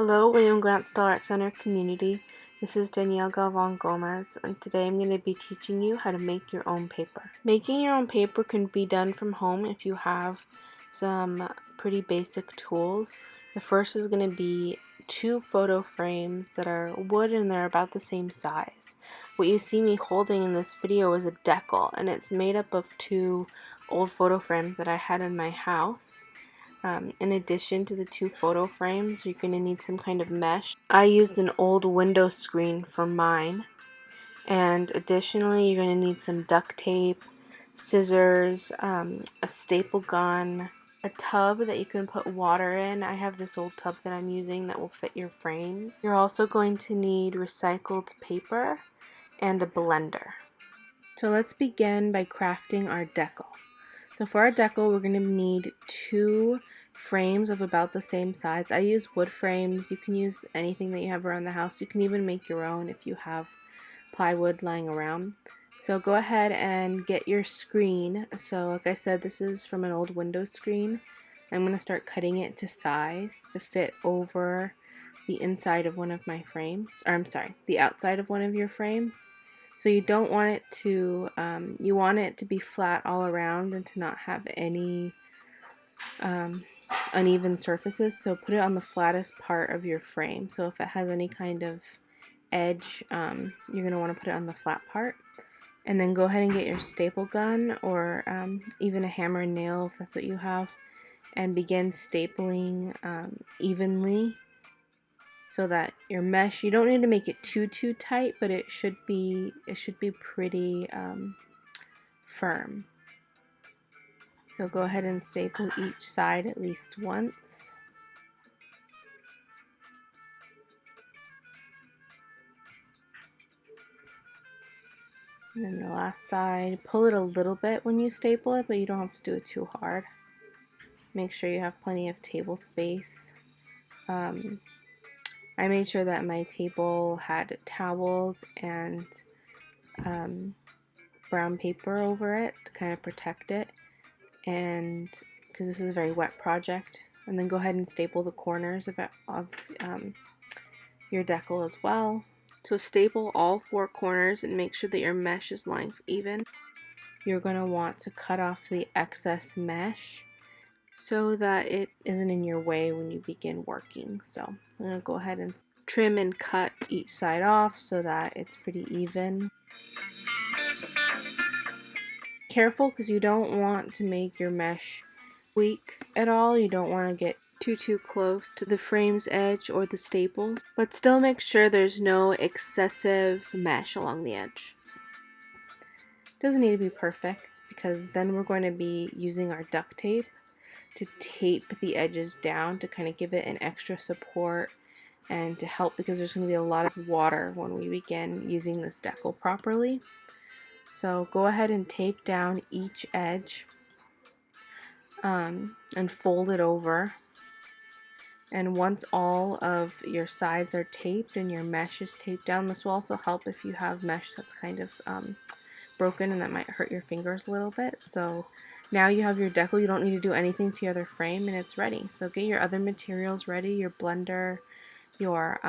Hello, William Grant Still Art Center community. This is Danielle Gomez, and today I'm going to be teaching you how to make your own paper. Making your own paper can be done from home if you have some pretty basic tools. The first is going to be 2 photo frames that are wood and they're about the same size. What you see me holding in this video is a Deco, and it's made up of 2 old photo frames that I had in my house. In addition to the 2 photo frames, you're going to need some kind of mesh. I used an old window screen for mine. And additionally, you're going to need some duct tape, scissors, a staple gun, a tub that you can put water in. I have this old tub that I'm using that will fit your frames. You're also going to need recycled paper and a blender. So let's begin by crafting our deco. So for our deco, we're going to need 2 frames of about the same size. I use wood frames. You can use anything that you have around the house. You can even make your own if you have plywood lying around. So go ahead and get your screen. So like I said, this is from an old window screen. I'm going to start cutting it to size to fit over the inside of one of my frames. Or I'm sorry, the outside of one of your frames. So you don't want it to, you want it to be flat all around and to not have any uneven surfaces. So put it on the flattest part of your frame. So if it has any kind of edge, you're going to want to put it on the flat part. And then go ahead and get your staple gun or even a hammer and nail if that's what you have, and begin stapling evenly, so that your mesh, you don't need to make it too tight, but it should be pretty firm. So go ahead and staple each side at least once. And then the last side, pull it a little bit when you staple it, but you don't have to do it too hard. Make sure you have plenty of table space. I made sure that my table had towels and brown paper over it to kind of protect it, and because this is a very wet project. And then go ahead and staple the corners of your decal as well. So staple all 4 corners and make sure that your mesh is lying even. You're going to want to cut off the excess mesh so that it isn't in your way when you begin working. So I'm going to go ahead and trim and cut each side off so that it's pretty even. Careful, because you don't want to make your mesh weak at all. You don't want to get too close to the frame's edge or the staples, but still make sure there's no excessive mesh along the edge. Doesn't need to be perfect, because then we're going to be using our duct tape to tape the edges down to kind of give it an extra support and to help, because there's going to be a lot of water when we begin using this decal properly. So go ahead and tape down each edge and fold it over. And once all of your sides are taped and your mesh is taped down, this will also help if you have mesh that's kind of broken and that might hurt your fingers a little bit. So now you have your decal. You don't need to do anything to your other frame, and it's ready. So get your other materials ready, your blender, your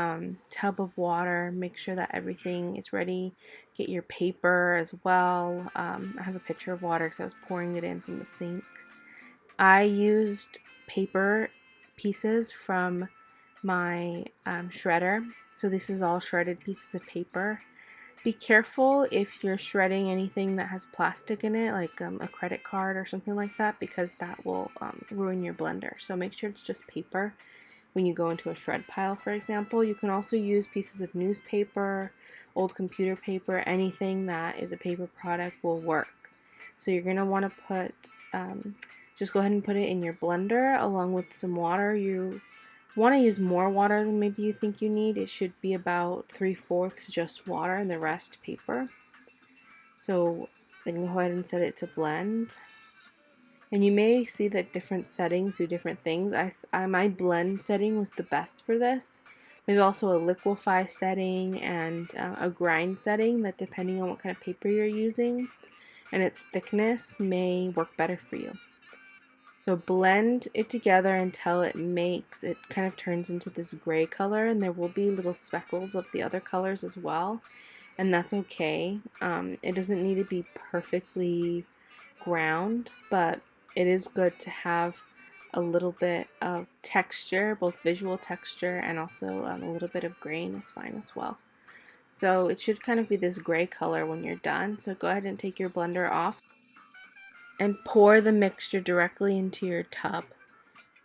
tub of water. Make sure that everything is ready. Get your paper as well. I have a pitcher of water because I was pouring it in from the sink. I used paper pieces from my shredder. So this is all shredded pieces of paper. Be careful if you're shredding anything that has plastic in it, like a credit card or something like that, because that will ruin your blender. So make sure it's just paper when you go into a shred pile, for example. You can also use pieces of newspaper, old computer paper, anything that is a paper product will work. So you're going to want to put, just go ahead and put it in your blender along with some water. You want to use more water than maybe you think you need. It should be about 3/4 just water and the rest paper. So then go ahead and set it to blend. And you may see that different settings do different things. My blend setting was the best for this. There's also a liquefy setting and a grind setting that, depending on what kind of paper you're using and its thickness, may work better for you. So blend it together until it kind of turns into this gray color, and there will be little speckles of the other colors as well, and that's okay. It doesn't need to be perfectly ground, but it is good to have a little bit of texture, both visual texture and also a little bit of grain is fine as well. So it should kind of be this gray color when you're done. So go ahead and take your blender off and pour the mixture directly into your tub.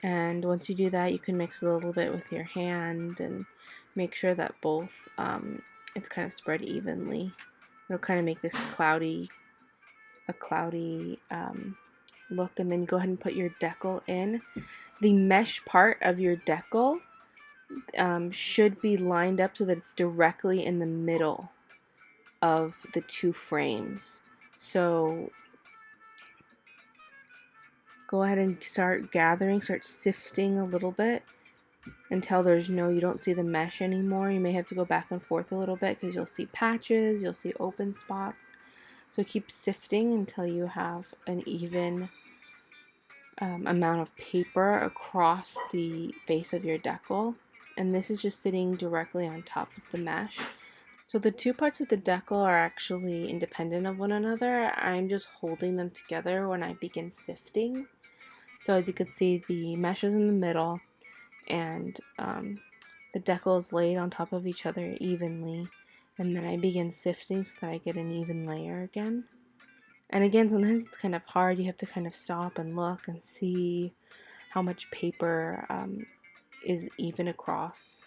And once you do that, you can mix a little bit with your hand and make sure that both it's kind of spread evenly. It'll kind of make this cloudy look, and then go ahead and put your decal in. The mesh part of your decal should be lined up so that it's directly in the middle of the two frames. So go ahead and start sifting a little bit until you don't see the mesh anymore. You may have to go back and forth a little bit because you'll see patches, you'll see open spots. So keep sifting until you have an even amount of paper across the face of your decal. And this is just sitting directly on top of the mesh. So the two parts of the decal are actually independent of one another. I'm just holding them together when I begin sifting. So as you can see, the mesh is in the middle, and the decal is laid on top of each other evenly, and then I begin sifting so that I get an even layer again. And again, sometimes it's kind of hard. You have to kind of stop and look and see how much paper is even across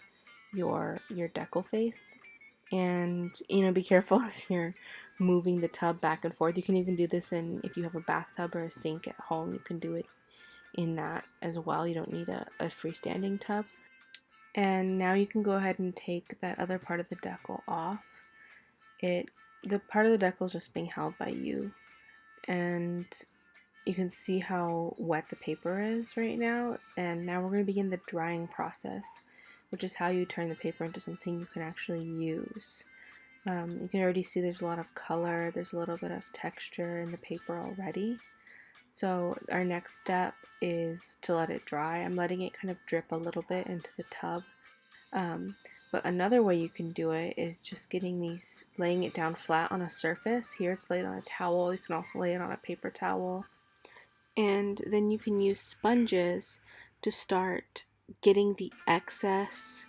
your decal face. And be careful as you're moving the tub back and forth. You can even do this if you have a bathtub or a sink at home. You can do it in that as well. You don't need a freestanding tub. And now you can go ahead and take that other part of the decal off. The part of the decal is just being held by you, and you can see how wet the paper is right now. And now we're going to begin the drying process, which is how you turn the paper into something you can actually use. You can already see there's a lot of color, there's a little bit of texture in the paper already. So our next step is to let it dry. I'm letting it kind of drip a little bit into the tub. But another way you can do it is just laying it down flat on a surface. Here it's laid on a towel. You can also lay it on a paper towel. And then you can use sponges to start getting the excess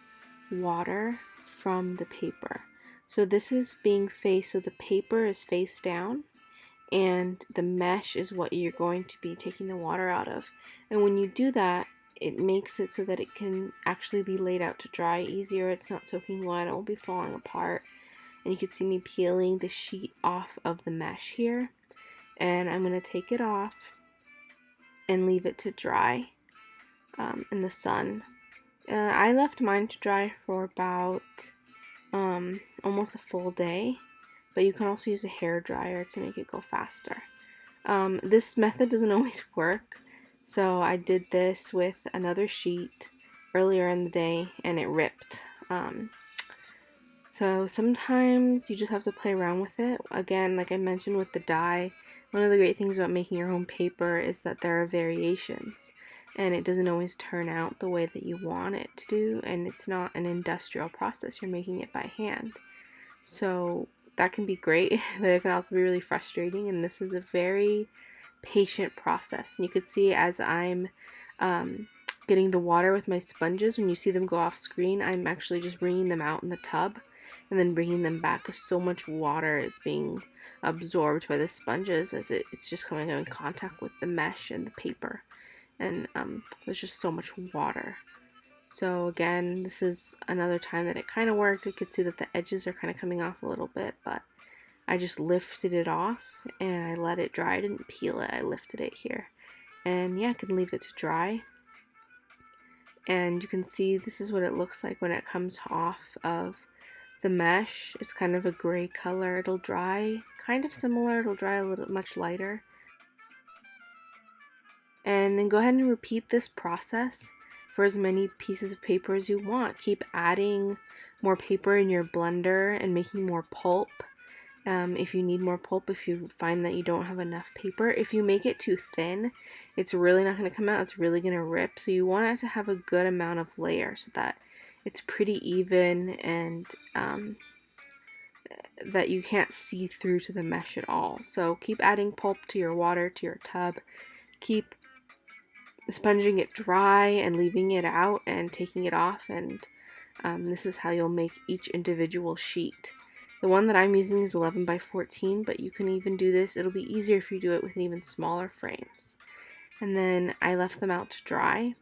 water from the paper. So this is so the paper is face down, and the mesh is what you're going to be taking the water out of. And when you do that, it makes it so that it can actually be laid out to dry easier. It's not soaking wet, it will be falling apart. And you can see me peeling the sheet off of the mesh here. And I'm going to take it off and leave it to dry in the sun. I left mine to dry for about almost a full day, but you can also use a hair dryer to make it go faster. This method doesn't always work, so I did this with another sheet earlier in the day and it ripped. So sometimes you just have to play around with it. Again, like I mentioned with the dye, one of the great things about making your own paper is that there are variations, and it doesn't always turn out the way that you want it to do, and it's not an industrial process. You're making it by hand. So that can be great, but it can also be really frustrating, and this is a very patient process. And you could see as I'm getting the water with my sponges, when you see them go off screen, I'm actually just wringing them out in the tub and then bringing them back because so much water is being absorbed by the sponges as it's just coming in contact with the mesh and the paper, and there's just so much water. So again, this is another time that it kind of worked. You could see that the edges are kind of coming off a little bit, but I just lifted it off and I let it dry. I didn't peel it, I lifted it here. And yeah, I can leave it to dry. And you can see this is what it looks like when it comes off of the mesh. It's kind of a gray color. It'll dry kind of similar. It'll dry a little much lighter. And then go ahead and repeat this process for as many pieces of paper as you want. Keep adding more paper in your blender and making more pulp If you need more pulp, if you find that you don't have enough paper. If you make it too thin, it's really not going to come out. It's really going to rip. So you want it to have a good amount of layer so that it's pretty even and that you can't see through to the mesh at all. So keep adding pulp to your water, to your tub. Keep sponging it dry and leaving it out and taking it off, and this is how you'll make each individual sheet. The one that I'm using is 11 by 14, but you can even do this. It'll be easier if you do it with even smaller frames. And then I left them out to dry,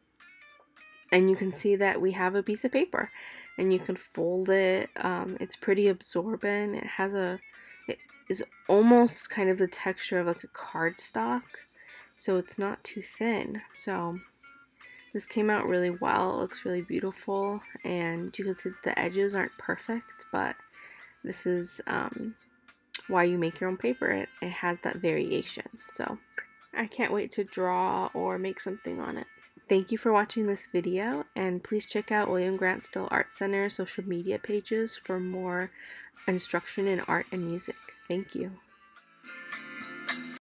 and you can see that we have a piece of paper, and you can fold it. It's pretty absorbent. It is almost kind of the texture of like a cardstock, so it's not too thin. So this came out really well. It looks really beautiful, and you can see that the edges aren't perfect, but this is why you make your own paper. It has that variation. So I can't wait to draw or make something on it. Thank you for watching this video, and please check out William Grant Still Art Center social media pages for more instruction in art and music. Thank you.